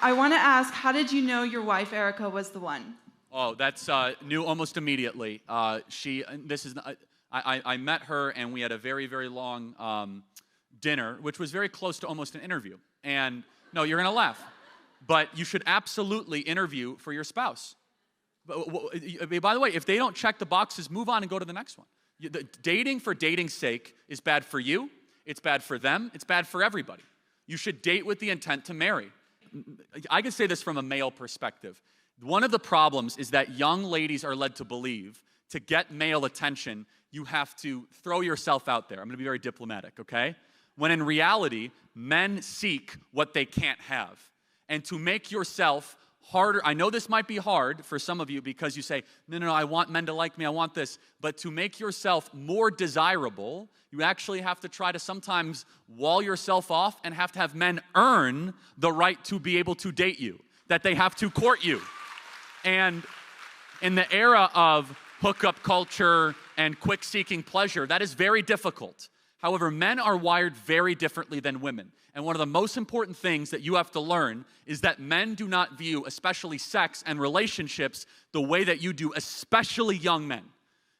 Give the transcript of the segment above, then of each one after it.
I want to ask, how did you know your wife, Erika, was the one? Oh, that's knew almost immediately. I met her and we had a very, very long dinner, which was very close to almost an interview. And no, you're gonna laugh, but you should absolutely interview for your spouse. By the way, if they don't check the boxes, move on and go to the next one. Dating for dating's sake is bad for you, it's bad for them, it's bad for everybody. You should date with the intent to marry. I can say this from a male perspective. One of the problems is that young ladies are led to believe to get male attention, you have to throw yourself out there. I'm gonna be very diplomatic, okay? When in reality, men seek what they can't have. And to make yourself harder, I know this might be hard for some of you because you say, no, I want men to like me, I want this. But to make yourself more desirable, you actually have to try to sometimes wall yourself off and have to have men earn the right to be able to date you, that they have to court you. And in the era of hookup culture and quick seeking pleasure, that is very difficult. However, men are wired very differently than women. And one of the most important things that you have to learn is that men do not view, especially sex and relationships, the way that you do, especially young men.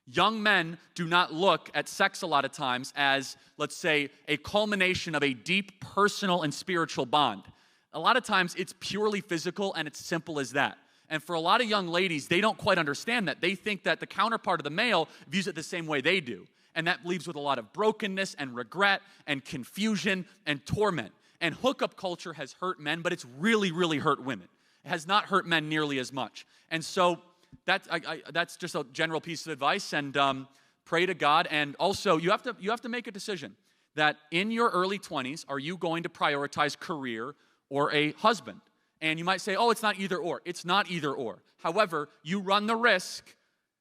Young men do not look at sex a lot of times as, let's say, a culmination of a deep personal and spiritual bond. A lot of times it's purely physical and it's simple as that. And for a lot of young ladies, they don't quite understand that. They think that the counterpart of the male views it the same way they do. And that leaves with a lot of brokenness and regret and confusion and torment. And hookup culture has hurt men, but it's really, really hurt women. It has not hurt men nearly as much. And so that's just a general piece of advice. And pray to God. And also, you have to make a decision that in your early 20s, are you going to prioritize career or a husband? And you might say, oh, it's not either or. It's not either or. However, you run the risk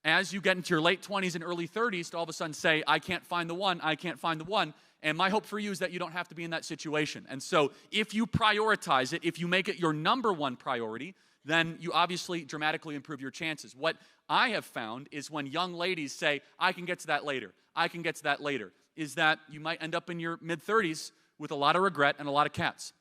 as you get into your late 20s and early 30s to all of a sudden say, I can't find the one, I can't find the one. And my hope for you is that you don't have to be in that situation. And so if you prioritize it, if you make it your number one priority, then you obviously dramatically improve your chances. What I have found is when young ladies say, I can get to that later, I can get to that later, is that you might end up in your mid-30s with a lot of regret and a lot of cats.